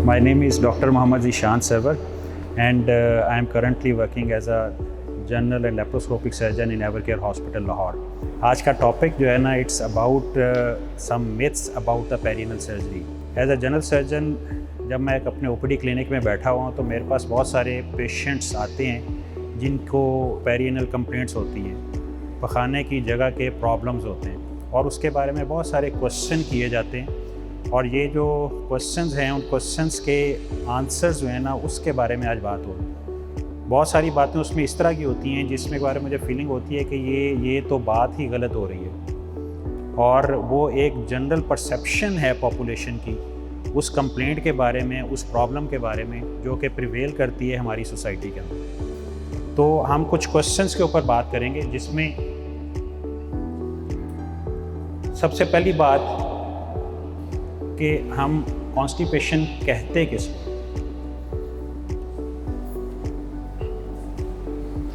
My name is Dr. Mohammad Zishan Sarwar and I am currently working as a general and laparoscopic surgeon in Evercare Hospital, Lahore. आज का topic जो है ना it's about some myths about the perineal surgery. As a general surgeon जब मैं एक अपने OPD clinic में बैठा हुआ हूँ तो मेरे पास बहुत सारे पेशेंट्स आते हैं जिनको पेरिनल कंप्लेंट्स होती हैं, पखाने की जगह के प्रॉब्लम्स होते हैं और उसके बारे में बहुत सारे क्वेश्चन किए जाते हैं. और ये जो क्वेश्चंस हैं उन क्वेश्चंस के आंसर्स जो हैं ना उसके बारे में आज बात हो रही है. बहुत सारी बातें उसमें इस तरह की होती हैं जिसमें के बारे में मुझे फीलिंग होती है कि ये तो बात ही गलत हो रही है और वो एक जनरल परसेप्शन है पॉपुलेशन की उस कंप्लेंट के बारे में, उस प्रॉब्लम के बारे में जो कि प्रिवेल करती है हमारी सोसाइटी के अंदर. तो हम कुछ क्वेश्चंस के ऊपर बात करेंगे जिसमें सबसे पहली बात कि हम कॉन्स्टिपेशन कहते किसको.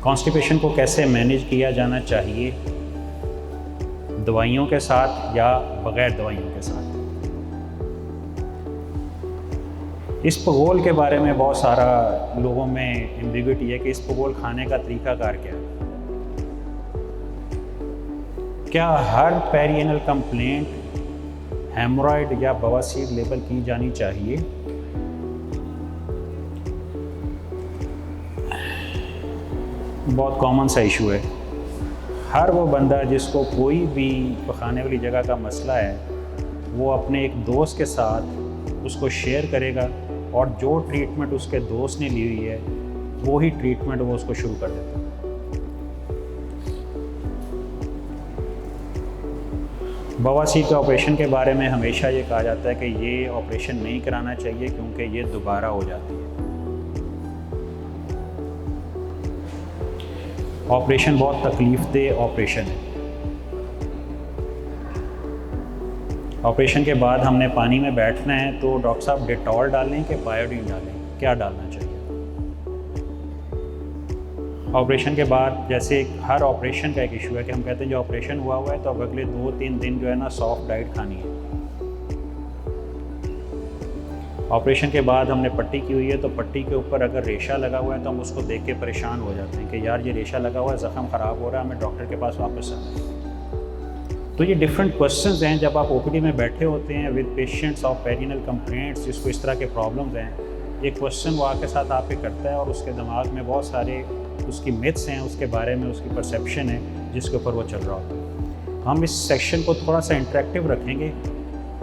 कॉन्स्टिपेशन को कैसे मैनेज किया जाना चाहिए, दवाइयों के साथ या बग़ैर दवाइयों के साथ. इस पगोल के बारे में बहुत सारा लोगों में एम्बिग्विटी है कि इस पगोल खाने का तरीक़ाकार क्या है. क्या हर पेरिएनल कंप्लेंट हेमोरॉयड या बवासीर लेबल की जानी चाहिए? बहुत कॉमन सा इशू है. हर वो बंदा जिसको कोई भी पखाने वाली जगह का मसला है वो अपने एक दोस्त के साथ उसको शेयर करेगा और जो ट्रीटमेंट उसके दोस्त ने ली हुई है वो ही ट्रीटमेंट वो उसको शुरू कर देता है. बवासीर के ऑपरेशन के बारे में हमेशा ये कहा जाता है कि ये ऑपरेशन नहीं कराना चाहिए क्योंकि ये दोबारा हो जाती है. ऑपरेशन बहुत तकलीफ़देह ऑपरेशन है. ऑपरेशन के बाद हमने पानी में बैठना है तो डॉक्टर साहब डेटॉल डालें कि बायोडीन डालें, क्या डालना चाहिए? ऑपरेशन के बाद जैसे हर ऑपरेशन का एक इशू है कि हम कहते हैं जो ऑपरेशन हुआ है तो अब अगले 2-3 दिन जो है ना सॉफ्ट डाइट खानी है. ऑपरेशन के बाद हमने पट्टी की हुई है तो पट्टी के ऊपर अगर रेशा लगा हुआ है तो हम उसको देख के परेशान हो जाते हैं कि यार ये रेशा लगा हुआ है, ज़ख़म ख़राब हो रहा है, हमें डॉक्टर के पास वापस आना है. तो ये डिफरेंट क्वेश्चंस हैं जब आप ओपीडी में बैठे होते हैं with patients of perennial complaints जिसको इस तरह के प्रॉब्लम्स हैं. ये क्वेश्चन वो आपके साथ आप पे करता है और उसके दिमाग में बहुत सारे उसकी मिथ्स हैं, उसके बारे में उसकी परसेप्शन है जिसके ऊपर वो चल रहा होता है. हम इस सेक्शन को थोड़ा सा इंटरेक्टिव रखेंगे.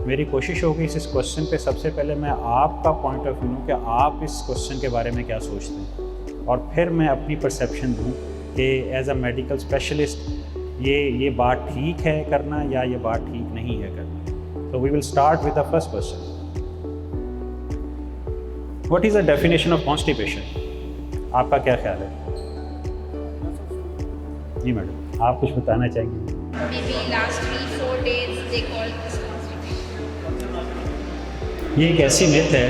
मेरी कोशिश होगी इस क्वेश्चन पे सबसे पहले मैं आपका पॉइंट ऑफ व्यू लूँ कि आप इस क्वेश्चन के बारे में क्या सोचते हैं और फिर मैं अपनी परसेप्शन दूँ कि एज अ मेडिकल स्पेशलिस्ट ये बात ठीक है करना या ये बात ठीक नहीं है करना. तो we will start with the first question. What is the definition of constipation? आपका क्या ख्याल है? जी मैडम, आप कुछ बताना चाहेंगे? Maybe last 3-4 days they call this constipation. ये एक ऐसी मिथ है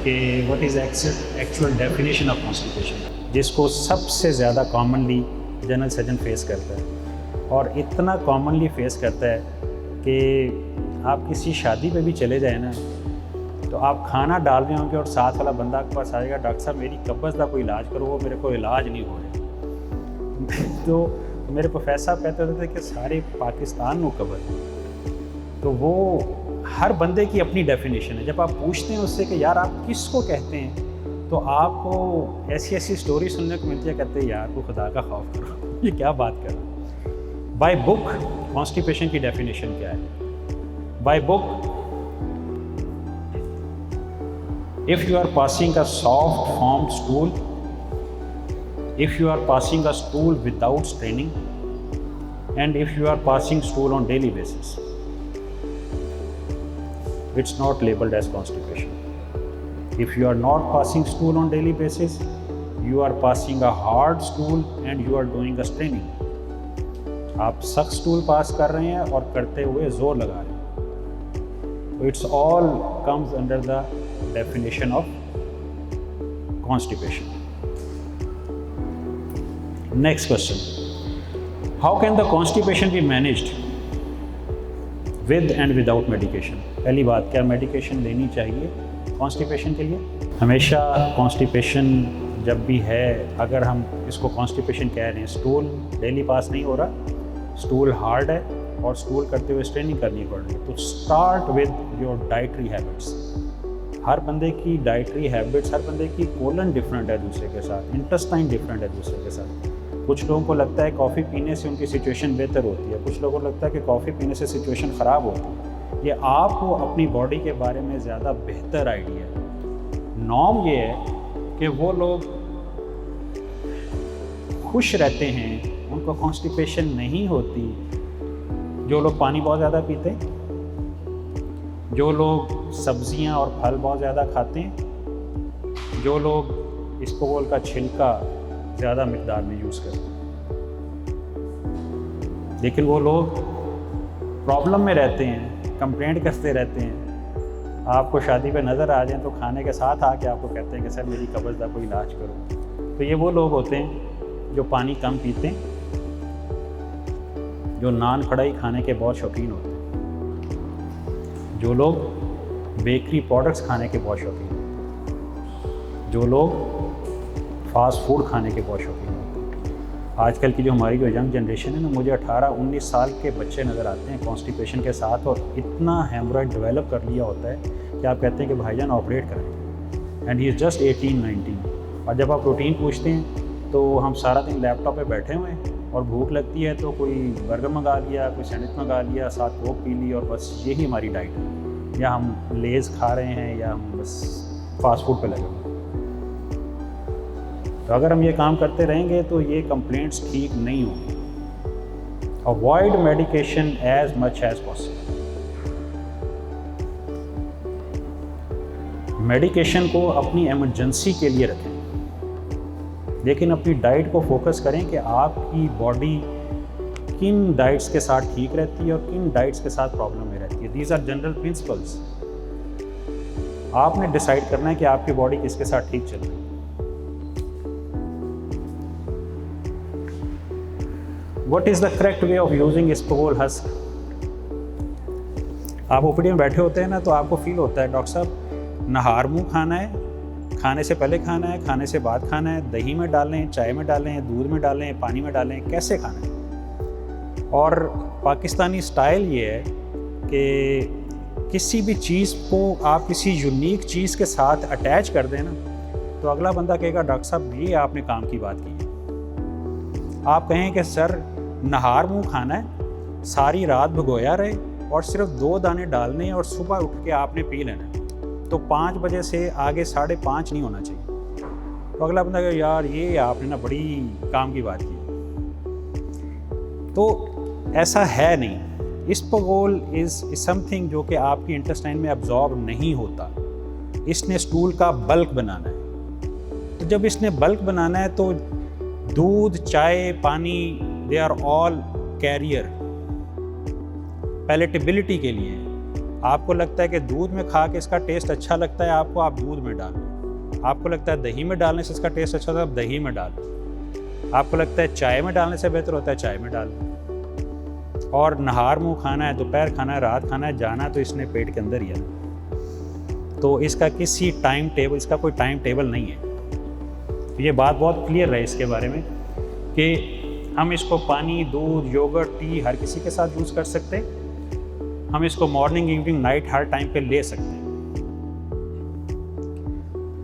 कि what is actual definition of constipation जिसको सबसे ज़्यादा कॉमनली जनरल सर्जन फेस करता है और इतना कॉमनली फेस करता है कि आप किसी शादी पे भी चले जाए ना तो आप खाना डाल रहे होंगे और साथ वाला बंदा आपके पास आएगा, डॉक्टर साहब मेरी कब्ज़ का कोई इलाज करो, वो मेरे को इलाज नहीं हो रहा. तो मेरे प्रोफेसर साहब कहते होते थे कि सारे पाकिस्तान में कब्ज़. तो वो हर बंदे की अपनी डेफिनेशन है. जब आप पूछते हैं उससे कि यार आप किसको कहते हैं तो आपको ऐसी ऐसी स्टोरी सुनने को मिलती है. कहते हैं यार वो खुदा का खौफ करो, ये क्या बात कर रहा है. बाय बुक कॉन्स्टिपेशन की डेफिनेशन क्या है? By book if you are passing a soft formed stool, if you are passing a stool without straining, and if you are passing stool on daily basis, it's not labeled as constipation. If you are not passing stool on daily basis, you are passing a hard stool and you are doing a straining. आप सख्त stool pass कर रहे हैं और करते हुए जोर लगा रहे हैं. तो it's all comes under the definition of constipation. Next question. How can the constipation be managed with and without medication? पहली बात, क्या मेडिकेशन लेनी चाहिए कॉन्स्टिपेशन के लिए। हमेशा कॉन्स्टिपेशन जब भी है, अगर हम इसको कॉन्स्टिपेशन कह रहे हैं, स्टूल डेली पास नहीं हो रहा, स्टूल हार्ड है और स्टूल करते हुए स्ट्रेनिंग करनी पड़ रही है, तो start with your dietary habits. हर बंदे की डाइटरी हैबिट्स, हर बंदे की कोलन डिफरेंट है दूसरे के साथ, इंटेस्टाइन डिफरेंट है दूसरे के साथ। कुछ लोगों को लगता है कॉफ़ी पीने से उनकी सिचुएशन बेहतर होती है, कुछ लोगों को लगता है कि कॉफ़ी पीने से सिचुएशन ख़राब होती है। ये आपको अपनी बॉडी के बारे में ज़्यादा बेहतर आइडिया है। नॉर्म ये है कि वो लोग खुश रहते हैं, उनको कॉन्स्टिपेशन नहीं होती, जो लोग पानी बहुत ज़्यादा पीते हैं, जो लोग सब्जियां और फल बहुत ज़्यादा खाते हैं, जो लोग इसबगोल का छिलका ज़्यादा मिक़दार में यूज़ करते हैं। लेकिन वो लोग प्रॉब्लम में रहते हैं, कंप्लेंट करते रहते हैं। आपको शादी पे नज़र आ जाएं तो खाने के साथ आके आपको कहते हैं कि सर मेरी कब्ज़ का कोई इलाज करो। तो ये वो लोग होते हैं जो पानी कम पीते हैं, जो नान कढ़ाई खाने के बहुत शौकीन होते हैं, जो लोग बेकरी प्रोडक्ट्स खाने के बहुत शौकीन होते हैं, जो लोग फास्ट फूड खाने के बहुत शौकीन होते हैं। आजकल की जो हमारी जो यंग जनरेशन है ना, मुझे 18-19 साल के बच्चे नज़र आते हैं कॉन्स्टिपेशन के साथ, और इतना हेमोरॉइड डेवलप कर लिया होता है कि आप कहते हैं कि भाईजान ऑपरेट करें, एंड ही इज़ जस्ट 18-19। और जब आप प्रोटीन पूछते हैं तो हम सारा दिन लैपटॉप पे बैठे हुए हैं, और भूख लगती है तो कोई बर्गर मंगा लिया, कोई सैंडविच मंगा लिया, साथ कोक पी ली, और बस यही हमारी डाइट है। या हम लेज़ खा रहे हैं, या हम बस फास्ट फूड पे लगे हुए हैं। तो अगर हम ये काम करते रहेंगे तो ये कंप्लेंट्स ठीक नहीं होंगी। Avoid medication as much as possible. Medication को अपनी इमरजेंसी के लिए रखें, लेकिन अपनी डाइट को फोकस करें कि आपकी बॉडी किन डाइट्स के साथ ठीक रहती है और किन डाइट्स के साथ प्रॉब्लम में रहती है। These are general principles. आपने डिसाइड करना है कि आपकी बॉडी किसके साथ ठीक चल रही है। What is the correct way of using isabgol husk? आप ओपीडी में बैठे होते हैं ना, तो आपको फील होता है डॉक्टर साहब नहार मुँह खाना है, खाने से पहले खाना है, खाने से बाद खाना है, दही में डालें, चाय में डालें, दूध में डालें, पानी में डालें, कैसे खाना है। और पाकिस्तानी स्टाइल ये है कि किसी भी चीज़ को आप किसी यूनिक चीज़ के साथ अटैच कर दें ना, तो अगला बंदा कहेगा डॉक्टर साहब ये आपने काम की बात की है। आप कहें कि सर नहार मुँह खाना है, सारी रात भिगोया रहे और सिर्फ 2 दाने डालने हैं और सुबह उठ के आपने पी लेना है, तो 5 बजे से आगे 5:30 नहीं होना चाहिए। तो अगला बंदा कहे यार ये आपने ना बड़ी काम की बात की। तो ऐसा है नहीं। इसबगोल इज़ समथिंग जो कि आपकी इंटेस्टाइन में अब्जॉर्ब नहीं होता। इसने स्टूल का बल्क बनाना है। तो जब इसने बल्क बनाना है तो दूध, चाय, पानी, they are all carrier palatability के लिए। आपको लगता है कि दूध में खा के इसका टेस्ट अच्छा लगता है, आप दूध में डाल लें। आपको लगता है दही में डालने से इसका टेस्ट अच्छा होता है, आप दही में डाल लें। आपको लगता है चाय में डालने से बेहतर होता है, चाय में डाल लें। और नहार मुँह खाना है, दोपहर खाना है, रात खाना है, जाना तो इसने पेट के अंदर ही है। तो इसका किसी टाइम टेबल, इसका कोई टाइम टेबल नहीं है। ये बात बहुत क्लियर है इसके बारे में कि हम इसको पानी, दूध, योगर्ट, टी हर किसी के साथ यूज़ कर सकते हैं। हम इसको मॉर्निंग, इवनिंग, नाइट हर टाइम पे ले सकते हैं।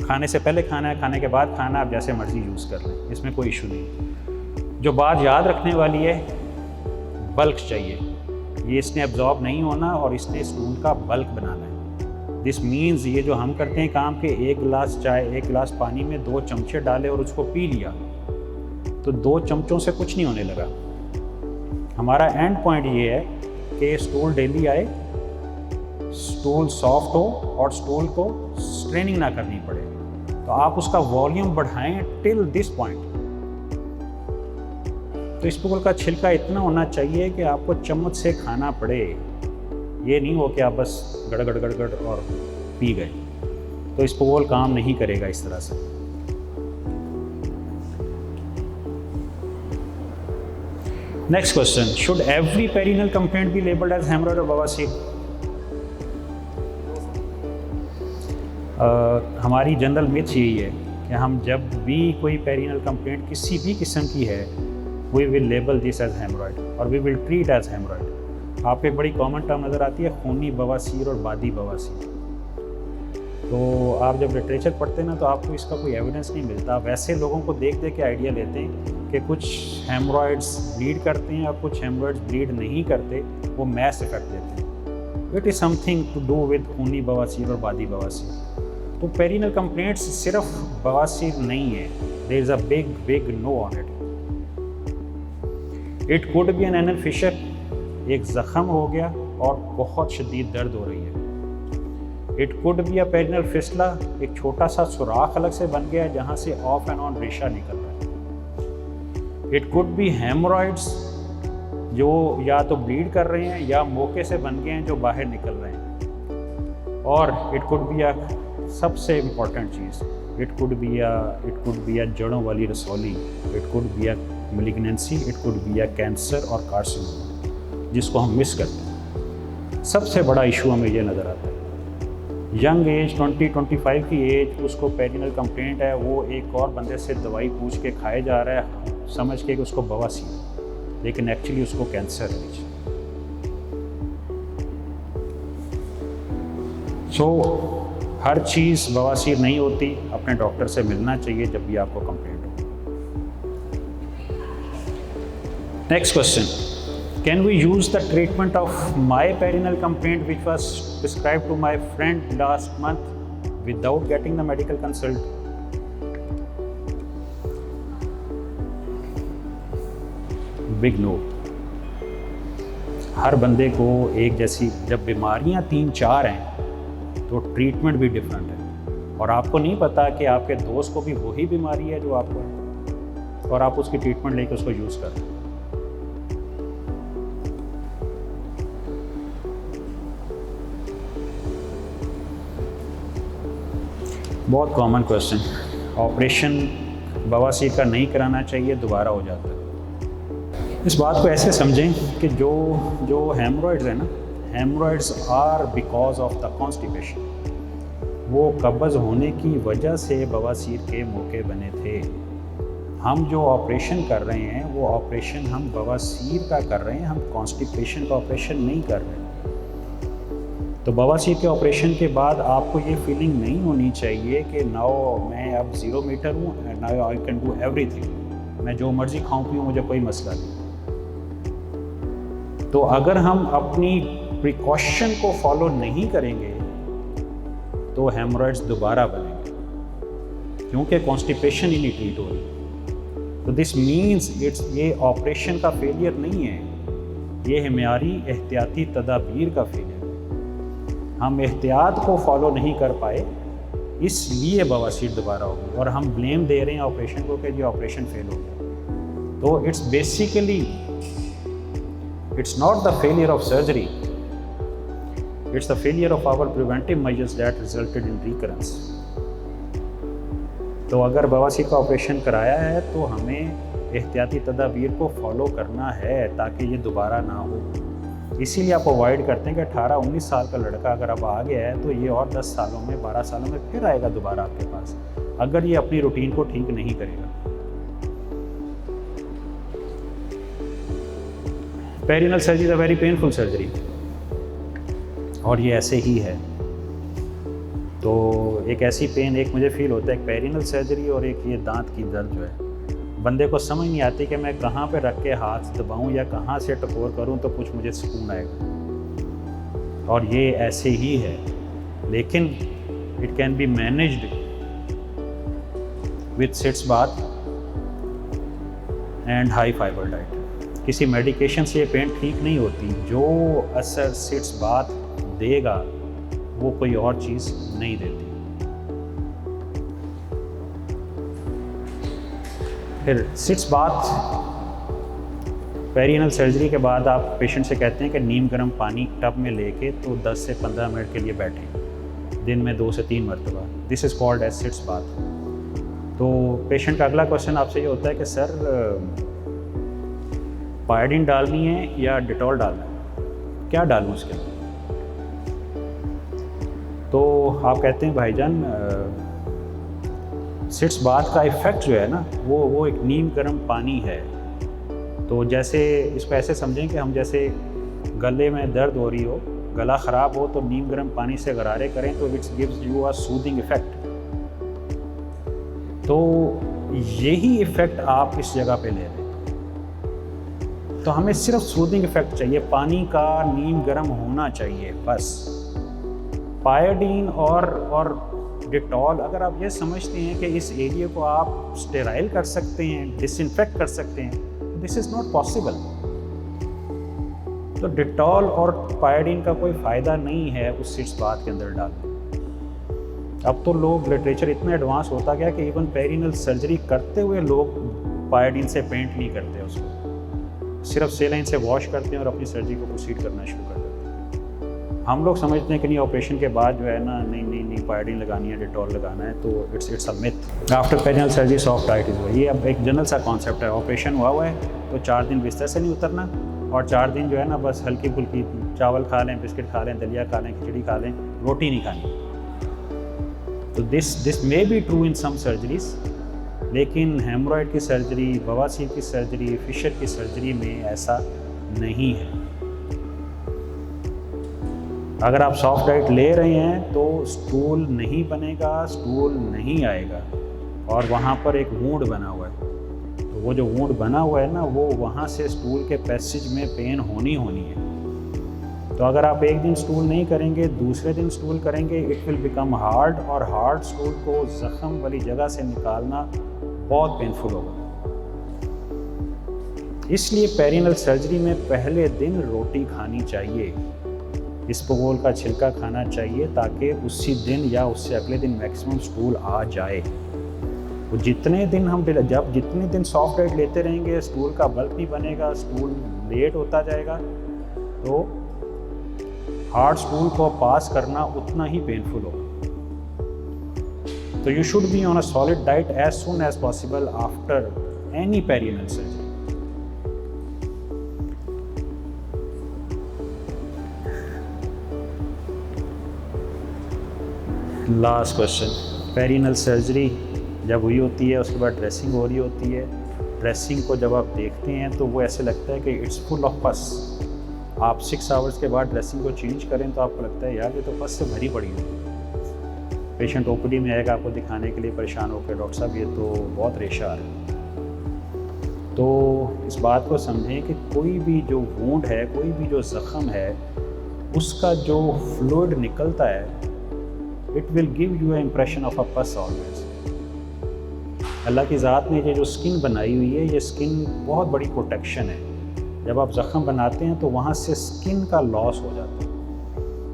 खाने से पहले खाना है, खाने के बाद खाना, आप जैसे मर्जी यूज़ कर लें, इसमें कोई इशू नहीं। जो बात याद रखने वाली है, बल्क चाहिए। ये इसने एब्जॉर्ब नहीं होना और इसने स्टूल का बल्क बनाना है। दिस मीन्स ये जो हम करते हैं काम के 1 गिलास चाय, 1 गिलास पानी में 2 चमचे डाले और उसको पी लिया, तो 2 चमचों से कुछ नहीं होने लगा। हमारा एंड पॉइंट ये है कि स्टूल डेली आए, स्टूल सॉफ्ट हो और स्टूल को स्ट्रेनिंग ना करनी पड़े। तो आप उसका वॉल्यूम बढ़ाएं टिल दिस पॉइंट। तो इसबगोल का छिलका इतना होना चाहिए कि आपको चम्मच से खाना पड़े, ये नहीं हो कि आप बस गड़गड़ गड़गड़ और पी गए। तो इसबगोल काम नहीं करेगा इस तरह से। Next question, should every perineal complaint be labelled as haemorrhoid और बवासीर? हमारी जनरल मिथ यही है कि हम जब भी कोई पेरिनल कंप्लेंट किसी भी किस्म की है, we will label this as haemorrhoid और we will treat as haemorrhoid. आपको एक बड़ी कॉमन टर्म नज़र आती है खूनी बवासीर और बादी बवासीर। तो आप जब लिटरेचर पढ़ते हैं ना तो आपको इसका कोई एविडेंस नहीं मिलता। वैसे लोगों को देख देख के आइडिया लेते हैं कि कुछ हेमरॉइड्स ब्लीड करते हैं और कुछ हेमरॉइड्स ब्लीड नहीं करते, वो मैस इफेक्ट देते हैं। It is something to do with खूनी बवासीर और बादी बवासीर। तो पेरिनल कंप्लेंट्स सिर्फ बवासीर नहीं है, there is a big no on it. It could be an anal fissure, एक ज़ख़म हो गया और बहुत शदीद दर्द हो रही है। It could be a perianal fistula, एक छोटा सा सुराख अलग से बन गया है जहाँ से ऑफ एंड ऑन रेशा निकल रहा है। इट कुड बी हेमरॉइड्स जो या तो ब्लीड कर रहे हैं या मौके से बन गए हैं जो बाहर निकल रहे हैं। और इट कुड बी अ सबसे इम्पॉर्टेंट चीज़, इट कुड बी अ जड़ों वाली रसौली, it could be a malignancy, it could be a cancer और कार्सिनोमा, जिसको हम मिस करते हैं। सबसे बड़ा इशू हमें ये नज़र आता है। यंग एज 20-25 की एज, उसको पेरिनल कंप्लेंट है, वो एक और बंदे से दवाई पूछ के खाए जा रहा है समझ के कि उसको बवासीर, लेकिन एक्चुअली उसको कैंसर है। सो हर चीज़ बवासीर नहीं होती, अपने डॉक्टर से मिलना चाहिए जब भी आपको कंप्लेंट हो। Next question, can we use the treatment of my perennial complaint which was prescribed to my friend last month without getting the medical consult? Big no. हर बंदे को एक जैसी, जब बीमारियां 3-4 हैं तो ट्रीटमेंट भी डिफरेंट है, और आपको नहीं पता कि आपके दोस्त को भी वही बीमारी है जो आपको है, और आप उसकी ट्रीटमेंट लेके उसको यूज़ कर रहे हैं। बहुत कॉमन क्वेश्चन, ऑपरेशन बवासीर का नहीं कराना चाहिए, दोबारा हो जाता है। इस बात को ऐसे समझें कि जो हेमरॉइड्स है ना, haemorrhoids are because of the constipation. वो कब्ज़ होने की वजह से बवासीर के मौके बने थे। हम जो ऑपरेशन कर रहे हैं वो ऑपरेशन हम बवासीर का कर रहे हैं, हम कॉन्स्टिपेशन का ऑपरेशन नहीं कर रहे हैं। तो बवासीर के ऑपरेशन के बाद आपको ये फीलिंग नहीं होनी चाहिए कि नाउ मैं अब 0 मीटर हूँ, now I can do everything, मैं जो मर्ज़ी खाऊं पीऊँ, मुझे कोई मसला नहीं। तो अगर हम अपनी प्रिकॉशन को फॉलो नहीं करेंगे तो हेमरॉइड्स दोबारा बनेंगे, क्योंकि कॉन्स्टिपेशन ही नहीं ट्रीट हो रही। तो दिस मीन्स ये ऑपरेशन का फेलियर नहीं है, ये है मेयारी एहतियाती तदाबीर का फेलियर। हम एहतियात को फॉलो नहीं कर पाए, इसलिए बवासीर दोबारा हो गई, और हम ब्लेम दे रहे हैं ऑपरेशन को कि ये ऑपरेशन फेल हो गया। तो it's basically it's not the failure of surgery, it's the failure of our preventive measures that resulted in recurrence. तो अगर बवासीर का ऑपरेशन कराया है तो हमें एहतियाती तदाबीर को फॉलो करना है ताकि ये दोबारा ना हो। इसीलिए आप अवॉइड करते हैं कि 18-19 साल का लड़का अगर अब आ गया है तो ये और 10 सालों में 12 सालों में फिर आएगा दोबारा आपके पास, अगर ये अपनी रूटीन को ठीक नहीं करेगा। Perennial surgery is a very painful surgery, और ये ऐसे ही है। तो एक ऐसी पेन, एक मुझे फील होता है एक पेरिनल सर्जरी और एक ये दांत की दर्द जो है, बंदे को समझ नहीं आती कि मैं कहाँ पे रख के हाथ दबाऊं या कहाँ से टकोर करूं तो कुछ मुझे सुकून आएगा। और ये ऐसे ही है, लेकिन it can be managed with sitz bath and high fibre diet. किसी मेडिकेशन से ये पेन ठीक नहीं होती, जो असर सिट्स बाथ देगा वो कोई और चीज़ नहीं देती। फिर सिट्स बाथ, पेरिनल सर्जरी के बाद आप पेशेंट से कहते हैं कि नीम गर्म पानी टब में लेके तो 10 से 15 मिनट के लिए बैठें, दिन में 2 से 3 मरतबा। This is called as sitz bath. तो पेशेंट का अगला क्वेश्चन आपसे ये होता है कि सर पायोडीन डालनी है या डिटॉल डालना है, क्या डालूँ उसके अंदर? तो आप कहते हैं भाईजान सिट्स बाथ का इफ़ेक्ट जो है ना वो एक नीम गर्म पानी है। तो जैसे इसको ऐसे समझें कि हम जैसे गले में दर्द हो रही हो, गला ख़राब हो, तो नीम गर्म पानी से गरारे करें तो it's gives you a soothing effect. तो यही इफ़ेक्ट आप इस जगह पे ले रहे हैं। तो हमें सिर्फ सूदिंग इफ़ेक्ट चाहिए, पानी का नीम गर्म होना चाहिए बस। पायोडीन और डिटॉल, अगर आप ये समझते हैं कि इस एरिया को आप स्टेराइल कर सकते हैं, डिसइंफेक्ट कर सकते हैं, दिस इज़ नॉट पॉसिबल। तो डिटॉल और पायोडीन का कोई फ़ायदा नहीं है उस सिट्स बाथ के अंदर डालने। अब तो लोग लिटरेचर इतना एडवांस होता गया कि इवन पेरिनल सर्जरी करते हुए लोग पायोडीन से पेंट नहीं करते उसको, सिर्फ सेलाइन से वॉश करते हैं और अपनी सर्जरी को प्रोसीड करना शुरू कर देते हैं। हम लोग समझते हैं कि नहीं ऑपरेशन के बाद जो है ना नहीं पायोडीन लगानी है, डिटॉल लगाना है, तो it's a myth. After perennial surgery soft diet is, ये अब एक जनरल सा कॉन्सेप्ट है। ऑपरेशन हुआ है तो 4 दिन बिस्तर से नहीं उतरना, और 4 दिन जो है ना बस हल्की फुल्की चावल खा लें, बिस्किट खा लें, दलिया खा लें, खिचड़ी खा लें, रोटी नहीं खानी। तो this may be true in some surgeries, लेकिन हेमोरॉइड की सर्जरी, बवासीर की सर्जरी, फिशर की सर्जरी में ऐसा नहीं है। अगर आप सॉफ्ट डाइट ले रहे हैं तो स्टूल नहीं बनेगा, स्टूल नहीं आएगा, और वहाँ पर एक वूंड बना हुआ है। तो वो जो वूंड बना हुआ है ना, वो वहाँ से स्टूल के पैसेज में पेन होनी है। तो अगर आप एक दिन स्टूल नहीं करेंगे, दूसरे दिन स्टूल करेंगे, इट विल बिकम हार्ड, और हार्ड स्टूल को ज़ख्म वाली जगह से निकालना बहुत पेनफुल होगा। इसलिए पेरिनल सर्जरी में पहले दिन रोटी खानी चाहिए, इसबगोल का छिलका खाना चाहिए, ताकि उसी दिन या उससे अगले दिन मैक्सिमम स्टूल आ जाए। वो जितने दिन सॉफ्ट डाइट लेते रहेंगे, स्टूल का बल्क नहीं बनेगा, स्टूल लेट होता जाएगा, तो हार्ड स्टूल को पास करना उतना ही पेनफुल होगा। तो you should be on a solid diet as soon as possible after any perineal surgery. Last question, perineal surgery जब हुई होती है उसके बाद ड्रेसिंग हो रही होती है। ड्रेसिंग को जब आप देखते हैं तो वो ऐसे लगता है कि इट्स फुल ऑफ पस। आप 6 आवर्स के बाद ड्रेसिंग को चेंज करें तो आपको लगता है यार ये तो पस से भरी पड़ी है। पेशेंट ओपीडी में आएगा आपको दिखाने के लिए परेशान होकर, डॉक्टर साहब ये तो बहुत रेशा आ रहा है। तो इस बात को समझें कि कोई भी जो वूंड है, कोई भी जो ज़ख़म है, उसका जो फ्लूइड निकलता है, it will give U A impression of a पस ऑलवेज। अल्लाह की ज़ात ने ये जो स्किन बनाई हुई है, ये स्किन बहुत बड़ी प्रोटेक्शन है। जब आप ज़ख़म बनाते हैं तो वहाँ से स्किन का लॉस हो जाता है,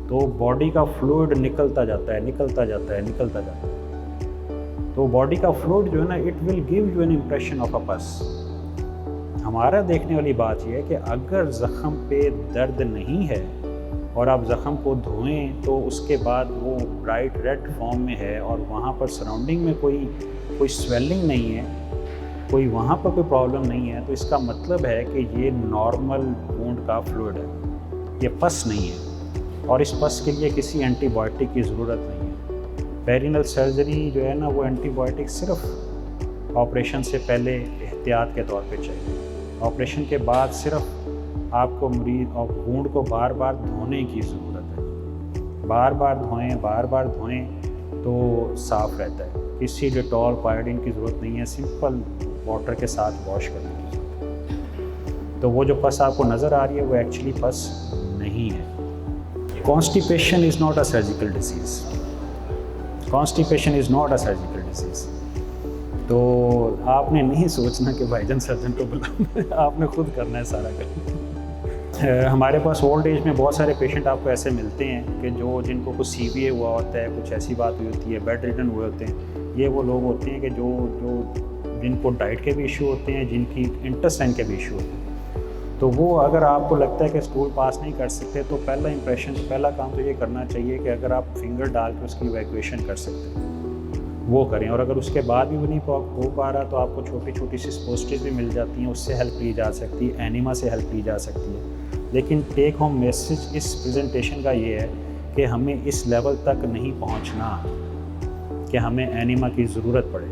तो बॉडी का फ्लूइड निकलता जाता है। तो बॉडी का फ्लूइड जो है ना, it will give you an impression of a पस। हमारा देखने वाली बात यह है कि अगर ज़ख़म पे दर्द नहीं है और आप ज़ख़म को धोएं तो उसके बाद वो ब्राइट रेड फॉर्म में है और वहाँ पर सराउंडिंग में कोई स्वेलिंग नहीं है, कोई वहाँ पर कोई प्रॉब्लम नहीं है, तो इसका मतलब है कि ये नॉर्मल वुंड का फ्लूइड है, ये पस नहीं है, और इस पस के लिए किसी एंटीबायोटिक की ज़रूरत नहीं है। पेरिनल सर्जरी जो है ना, वो एंटीबायोटिक सिर्फ ऑपरेशन से पहले एहतियात के तौर पे चाहिए। ऑपरेशन के बाद सिर्फ आपको मरीज और वुंड को बार बार धोने की ज़रूरत है। बार बार धोएं तो साफ़ रहता है। किसी डिटॉल पायोडीन की ज़रूरत नहीं है, सिंपल वाटर के साथ वॉश करने की ज़रूरत है। तो वो जो पस आपको नज़र आ रही है वो एक्चुअली पस नहीं है। Constipation is not a surgical disease. Constipation is not a surgical disease. तो आपने नहीं सोचना कि भाईजान सर्जन को बुलाना, आपने खुद करना है सारा काम। हमारे पास ओल्ड एज में बहुत सारे पेशेंट आपको ऐसे मिलते हैं कि जिनको कुछ CVA हुआ होता है, कुछ ऐसी बात हुई होती है, बेड रिडन हुए होते हैं। ये वो लोग होते हैं कि जिनको डाइट के भी इशू होते हैं, जिनकी इंटेस्टाइन के भी इशू होते हैं। तो वो अगर आपको लगता है कि स्टूल पास नहीं कर सकते, तो पहला काम तो ये करना चाहिए कि अगर आप फिंगर डाल के उसकी इवैक्यूएशन कर सकते हैं वो करें। और अगर उसके बाद भी नहीं हो पा रहा तो आपको छोटी छोटी सी स्पोस्ट्रीज भी मिल जाती हैं, उससे हेल्प ली जा सकती है, एनिमा से हेल्प ली जा सकती है। लेकिन टेक होम मैसेज इस प्रेजेंटेशन का ये है कि हमें इस लेवल तक नहीं पहुंचना कि हमें एनिमा की ज़रूरत पड़े।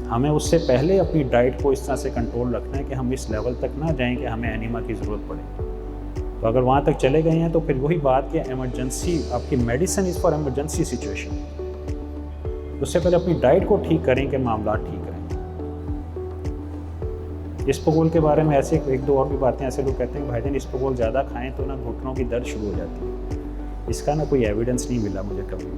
हमें उससे पहले अपनी डाइट को इस तरह से कंट्रोल रखना है कि हम इस लेवल तक ना जाएं कि हमें एनिमा की ज़रूरत पड़े। तो अगर वहाँ तक चले गए हैं तो फिर वही बात कि एमरजेंसी, आपकी medicine is for emergency situation. उससे पहले अपनी डाइट को ठीक करें कि मामला ठीक करें। इस्पगोल के बारे में ऐसे एक दो और भी बातें, ऐसे लोग कहते हैं कि भाईजान इस्पगोल ज़्यादा खाएं तो ना घुटनों की दर्द शुरू हो जाती है। इसका ना कोई एविडेंस नहीं मिला मुझे कभी भी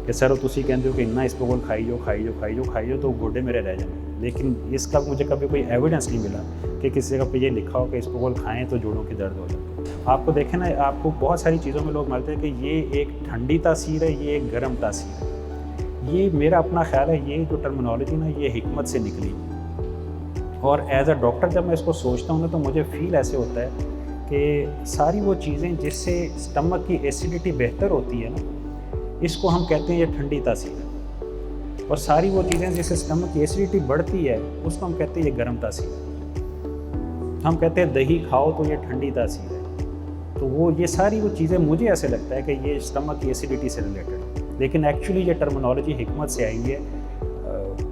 कि सर तुसी कहते हो कि इन्ना इस्पगोल खाइयो तो गोडे मेरे रह जाएंगे, लेकिन इसका मुझे कभी कोई एविडेंस नहीं मिला कि किसी जगह पे ये लिखा हो कि इस्पगोल खाएं तो जोड़ों की दर्द हो जाए। आपको देखें ना, आपको बहुत सारी चीज़ों में लोग मानते हैं कि ये एक ठंडी तासीर है, ये एक गर्म तासीर है। ये मेरा अपना ख्याल है, ये जो टर्मिनोलॉजी ना ये हिकमत से निकली। और एज अ डॉक्टर जब मैं इसको सोचता हूँ ना तो मुझे फील ऐसे होता है कि सारी वो चीज़ें जिससे स्टमक की एसिडिटी बेहतर होती है ना, इसको हम कहते हैं ये ठंडी तासीर है। और सारी वो चीज़ें जिससे स्टमक की एसिडिटी बढ़ती है उसको हम कहते हैं ये गर्म तासीर है। हम कहते हैं दही खाओ तो ये ठंडी तासीर है। तो वो ये सारी वो चीज़ें मुझे ऐसे लगता है कि ये स्टमक की एसिडिटी से रिलेटेड है, लेकिन एक्चुअली ये टर्मिनोलॉजी हिकमत से आई है।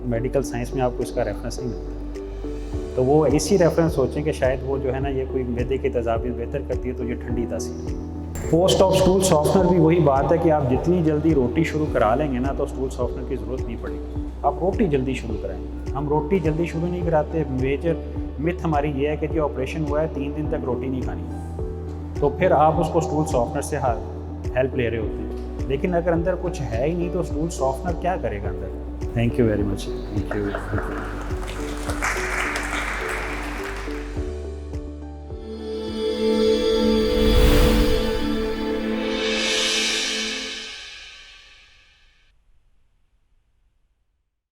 मेडिकल साइंस में आपको इसका रेफरेंस नहीं मिलता। तो वो इसी रेफरेंस सोचें कि शायद वो जो है ना ये कोई मैदे की तजावीज़ बेहतर करती है तो ये ठंडी तासीर है। पोस्ट ऑफ स्टूल सॉफ्टनर भी वही बात है कि आप जितनी जल्दी रोटी शुरू करा लेंगे ना तो स्टूल सॉफ्टनर की ज़रूरत नहीं पड़ेगी। आप रोटी जल्दी शुरू कराएंगे। हम रोटी जल्दी शुरू नहीं कराते। मेजर मिथ हमारी ये है कि जी ऑपरेशन हुआ है 3 दिन तक रोटी नहीं खानी, तो फिर आप उसको स्टूल सॉफ्टनर से हेल्प ले रहे होते हैं। लेकिन अगर अंदर कुछ है ही नहीं तो स्टूल सॉफ्टनर क्या करेगा अंदर। Thank you very much. Thank you.